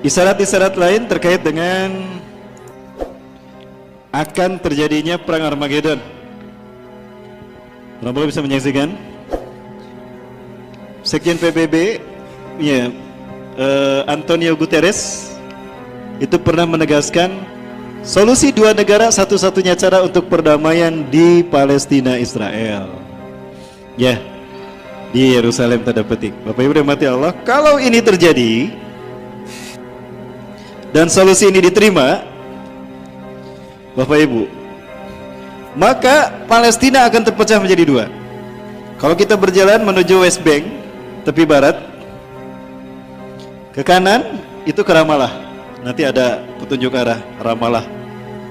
Isyarat-isyarat lain terkait dengan akan terjadinya perang Armageddon. Orang bisa menyaksikan? Sekjen PBB, ya, Antonio Guterres itu pernah menegaskan solusi dua negara satu-satunya cara untuk perdamaian di Palestina Israel. Ya, di Yerusalem tanda petik. Bapak Ibu rahmati Allah, kalau ini terjadi dan solusi ini diterima, Bapak Ibu, maka Palestina akan terpecah menjadi dua. Kalau kita berjalan menuju West Bank, tepi barat, ke kanan itu ke Ramallah. Nanti ada petunjuk arah Ramallah.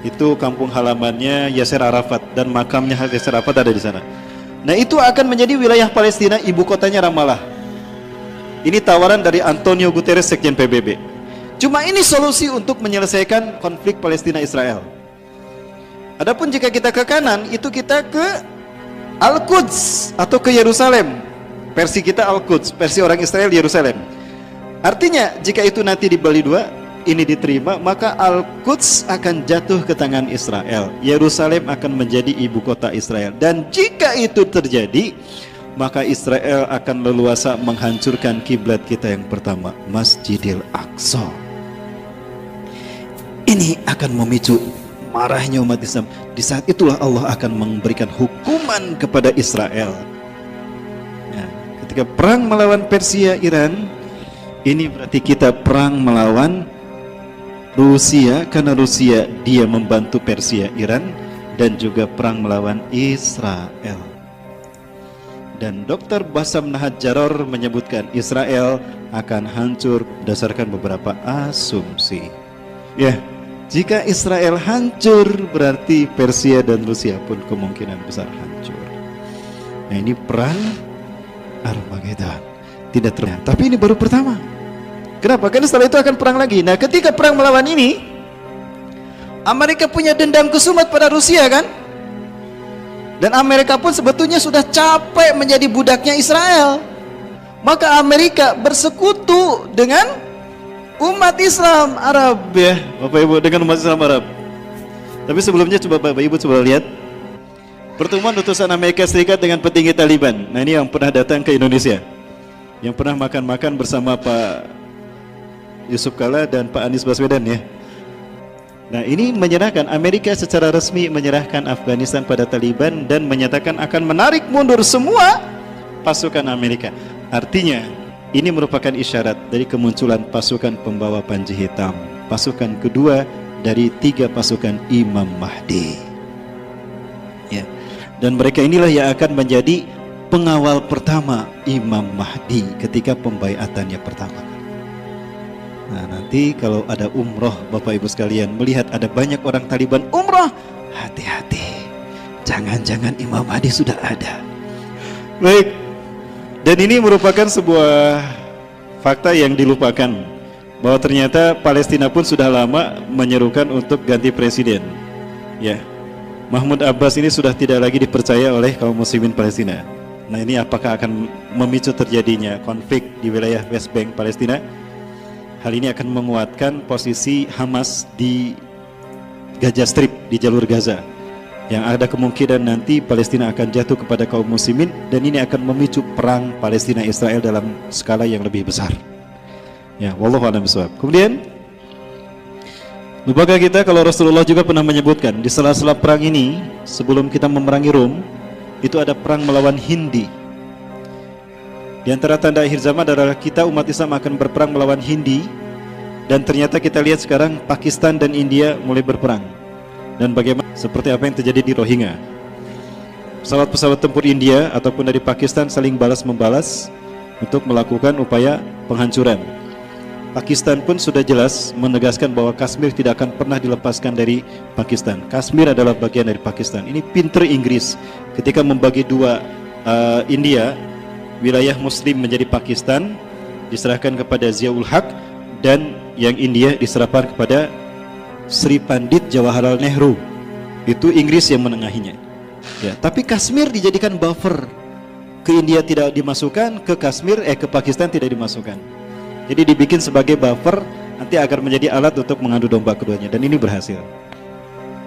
Itu kampung halamannya Yasser Arafat dan makamnya Yasser Arafat ada di sana. Nah, itu akan menjadi wilayah Palestina, ibu kotanya Ramallah. Ini tawaran dari Antonio Guterres, Sekjen PBB. Cuma ini solusi untuk menyelesaikan konflik Palestina Israel. Adapun jika kita ke kanan, itu kita ke Al-Quds atau ke Yerusalem. Versi kita Al-Quds, versi orang Israel Yerusalem. Artinya jika itu nanti dibagi dua, ini diterima, maka Al-Quds akan jatuh ke tangan Israel. Yerusalem akan menjadi ibu kota Israel. Dan jika itu terjadi, maka Israel akan leluasa menghancurkan kiblat kita yang pertama, Masjidil Aqsa. Ini akan memicu marahnya umat Islam. Di saat itulah Allah akan memberikan hukuman kepada Israel. Nah, ketika perang melawan Persia, Iran, ini berarti kita perang melawan Rusia, karena Rusia dia membantu Persia, Iran, dan juga perang melawan Israel. Dan Dr. Bassam Nahjar menyebutkan Israel akan hancur berdasarkan beberapa asumsi. Ya, jika Israel hancur, berarti Persia dan Rusia pun kemungkinan besar hancur. Nah, ini perang Armageddon. Tidak terlihat, tapi ini baru pertama. Kenapa? Karena setelah itu akan perang lagi. Nah, ketika perang melawan ini, Amerika punya dendam kesumat pada Rusia, kan? Dan Amerika pun sebetulnya sudah capek menjadi budaknya Israel. Maka Amerika bersekutu dengan umat Islam Arab, ya Bapak Ibu, dengan umat Islam Arab. Tapi sebelumnya coba Bapak Ibu coba lihat pertemuan utusan Amerika Serikat dengan petinggi Taliban. Nah, ini yang pernah datang ke Indonesia, yang pernah makan-makan bersama Pak Yusuf Kalla dan Pak Anies Baswedan, ya. Nah, ini menyerahkan, Amerika secara resmi menyerahkan Afghanistan pada Taliban dan menyatakan akan menarik mundur semua pasukan Amerika. Artinya ini merupakan isyarat dari kemunculan pasukan pembawa panji hitam, pasukan kedua dari 3 pasukan Imam Mahdi, ya. Dan mereka inilah yang akan menjadi pengawal pertama Imam Mahdi ketika pembaiatannya pertama. Nah, nanti kalau ada umroh, Bapak Ibu sekalian, melihat ada banyak orang Taliban umroh, hati-hati, jangan-jangan Imam Mahdi sudah ada. Baik. Dan ini merupakan sebuah fakta yang dilupakan, bahwa ternyata Palestina pun sudah lama menyerukan untuk ganti presiden, ya. Mahmud Abbas ini sudah tidak lagi dipercaya oleh kaum muslimin Palestina. Nah, ini apakah akan memicu terjadinya konflik di wilayah West Bank Palestina? Hal ini akan menguatkan posisi Hamas di Gaza Strip, di jalur Gaza, yang ada kemungkinan nanti Palestina akan jatuh kepada kaum muslimin, dan ini akan memicu perang Palestina Israel dalam skala yang lebih besar. Ya, wallahu a'lam bishawab. Kemudian, lupakah kita kalau Rasulullah juga pernah menyebutkan di sela-sela perang ini, sebelum kita memerangi Rom, itu ada perang melawan Hindi. Di antara tanda akhir zaman adalah kita umat Islam akan berperang melawan Hindi, dan ternyata kita lihat sekarang Pakistan dan India mulai berperang. Dan bagaimana seperti apa yang terjadi di Rohingya. Pesawat-pesawat tempur India ataupun dari Pakistan saling balas-membalas untuk melakukan upaya penghancuran. Pakistan pun sudah jelas menegaskan bahwa Kashmir tidak akan pernah dilepaskan dari Pakistan. Kashmir adalah bagian dari Pakistan. Ini pinter Inggris ketika membagi dua India, wilayah Muslim menjadi Pakistan, diserahkan kepada Ziaul Haq, dan yang India diserahkan kepada Sri Pandit Jawaharlal Nehru. Itu Inggris yang menengahinya, ya. Tapi Kashmir dijadikan buffer, ke India tidak dimasukkan, ke Kashmir ke Pakistan tidak dimasukkan. Jadi dibikin sebagai buffer nanti akan menjadi alat untuk mengadu domba keduanya, dan ini berhasil.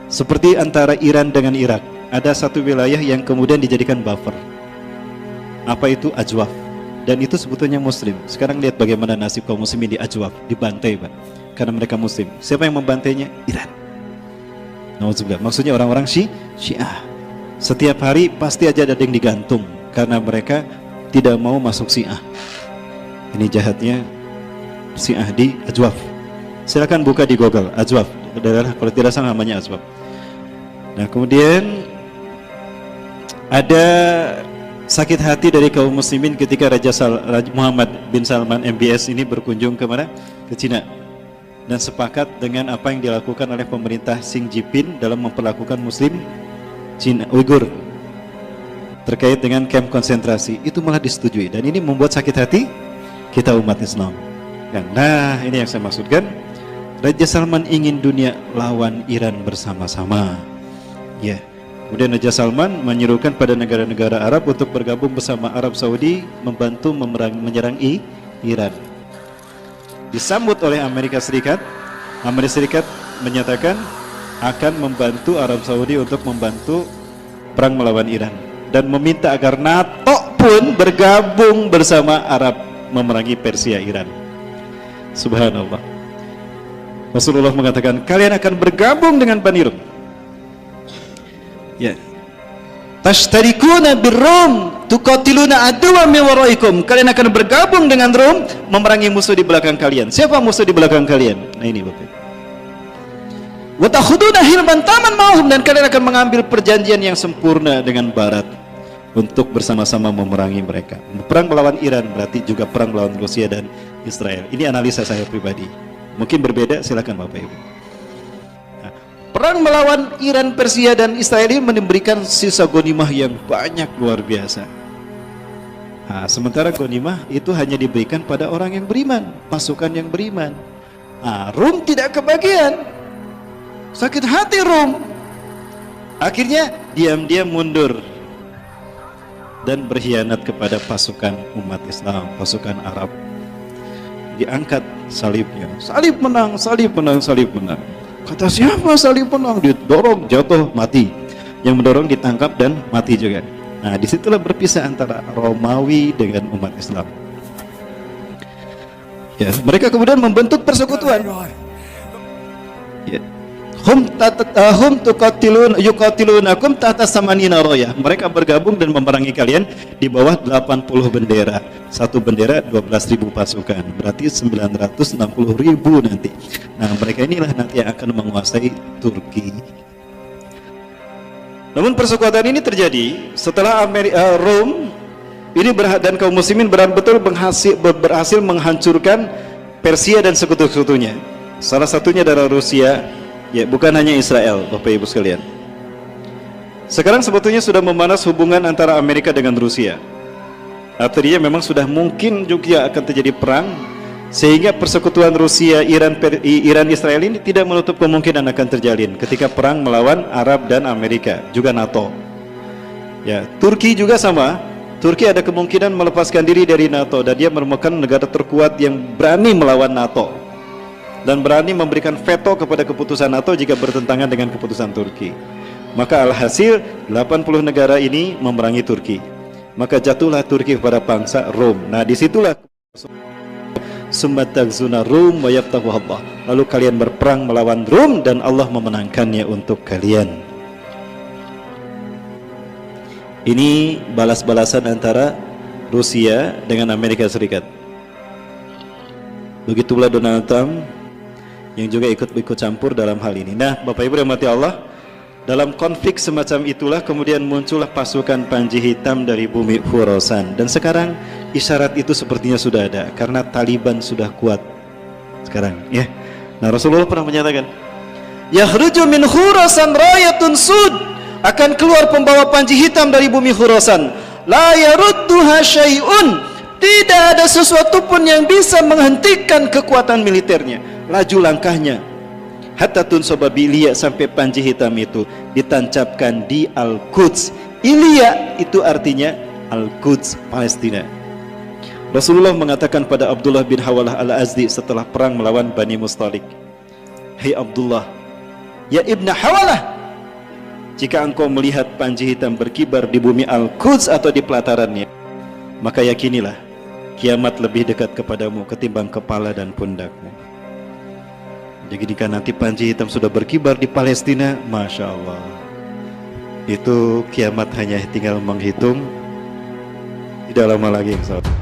Seperti antara Iran dengan Irak, ada satu wilayah yang kemudian dijadikan buffer. Apa itu? Ajwaf. Dan itu sebetulnya Muslim. Sekarang lihat bagaimana nasib kaum muslimin di Ajwaf, dibantai Pak, karena mereka Muslim. Siapa yang membantainya? Iran. Nauzubillah. Maksudnya orang-orang Syiah. Setiap hari pasti aja ada yang digantung karena mereka tidak mau masuk Syiah. Ini jahatnya Syiah di Ajwaf. Silakan buka di Google Ajwaf. Daerah, kalau tidak salah namanya Ajwaf. Nah, kemudian ada sakit hati dari kaum muslimin ketika Raja Muhammad bin Salman MBS ini berkunjung ke mana? Ke Cina, dan sepakat dengan apa yang dilakukan oleh pemerintah Xi Jinping dalam memperlakukan muslim Cina Uighur terkait dengan kamp konsentrasi. Itu malah disetujui, dan ini membuat sakit hati kita umat Islam. Nah, ini yang saya maksudkan. Raja Salman ingin dunia lawan Iran bersama-sama. Ya. Kemudian Raja Salman menyerukan pada negara-negara Arab untuk bergabung bersama Arab Saudi membantu menyerang Iran. Disambut oleh Amerika Serikat. Amerika Serikat menyatakan akan membantu Arab Saudi untuk membantu perang melawan Iran, dan meminta agar NATO pun bergabung bersama Arab memerangi Persia Iran. Subhanallah. Rasulullah mengatakan, kalian akan bergabung dengan Bani Rum. Ya. Tashtarikuna birrum tuqatiluna aduwwan min waraikum. Kalian akan bergabung dengan Rum memerangi musuh di belakang kalian. Siapa musuh di belakang kalian? Nah, ini Bapak. Wa takhuduna hilman taman ma'hum, dan kalian akan mengambil perjanjian yang sempurna dengan barat untuk bersama-sama memerangi mereka. Perang melawan Iran berarti juga perang melawan Rusia dan Israel. Ini analisa saya pribadi. Mungkin berbeda, silakan Bapak Ibu. Perang melawan Iran, Persia, dan Israel ini memberikan sisa ghanimah yang banyak, luar biasa. Nah, sementara ghanimah itu hanya diberikan pada orang yang beriman, pasukan yang beriman. Nah, Rum tidak kebagian. Sakit hati Rum. Akhirnya diam-diam mundur dan berkhianat kepada pasukan umat Islam, pasukan Arab. Diangkat salibnya. Salib menang, salib menang, salib menang. Kata siapa salib menang? Didorong, jatuh, mati. Yang mendorong ditangkap dan mati juga. Nah, disitulah berpisah antara Romawi dengan umat Islam. Ya, mereka kemudian membentuk persekutuan. Ya. Hum yuqatilunakum tahta samanina raya. Mereka bergabung dan memerangi kalian di bawah 80 bendera. Satu bendera 12.000 pasukan, berarti 960.000 nanti. Nah, mereka inilah nanti yang akan menguasai Turki. Namun persekutuan ini terjadi setelah Rom ini dan kaum muslimin betul berhasil menghancurkan Persia dan sekutu-sekutunya. Salah satunya adalah Rusia. Ya, bukan hanya Israel, Bapak Ibu sekalian. Sekarang sebetulnya sudah memanas hubungan antara Amerika dengan Rusia. Artinya memang sudah mungkin juga akan terjadi perang, sehingga persekutuan Rusia, Iran, Israel ini tidak menutup kemungkinan akan terjalin ketika perang melawan Arab dan Amerika, juga NATO. Ya, Turki juga sama. Turki ada kemungkinan melepaskan diri dari NATO, dan dia merupakan negara terkuat yang berani melawan NATO dan berani memberikan veto kepada keputusan NATO jika bertentangan dengan keputusan Turki. Maka alhasil 80 negara ini memerangi Turki. Maka jatuhlah Turki kepada bangsa Rom. Nah, disitulah summatagzuna Rum wa yaftahu Allah. Lalu kalian berperang melawan Rom dan Allah memenangkannya untuk kalian. Ini balas-balasan antara Rusia dengan Amerika Serikat. Begitulah Donald Trump yang juga ikut campur dalam hal ini. Nah, Bapak Ibu rahmati Allah, dalam konflik semacam itulah kemudian muncullah pasukan Panji Hitam dari bumi Khurasan. Dan sekarang isyarat itu sepertinya sudah ada karena Taliban sudah kuat sekarang, ya. Nah, Rasulullah pernah menyatakan, "Yakhruju min Khurasan rayatun sud." Akan keluar pembawa Panji Hitam dari bumi Khurasan. La yarudduha syai'un. Tidak ada sesuatu pun yang bisa menghentikan kekuatan militernya. Laju langkahnya hatta tunsoba bilia, sampai Panji Hitam itu ditancapkan di Al-Quds. Ilia itu artinya Al-Quds, Palestina. Rasulullah mengatakan pada Abdullah bin Hawalah al-Azdi setelah perang melawan Bani Mustalik, "Hei Abdullah, ya Ibn Hawalah, jika engkau melihat panji hitam berkibar di bumi Al-Quds atau di pelatarannya, maka yakinilah kiamat lebih dekat kepadamu ketimbang kepala dan pundakmu." Jadi jika nanti panji hitam sudah berkibar di Palestina, Masya Allah, itu kiamat hanya tinggal menghitung, tidak lama lagi insya Allah.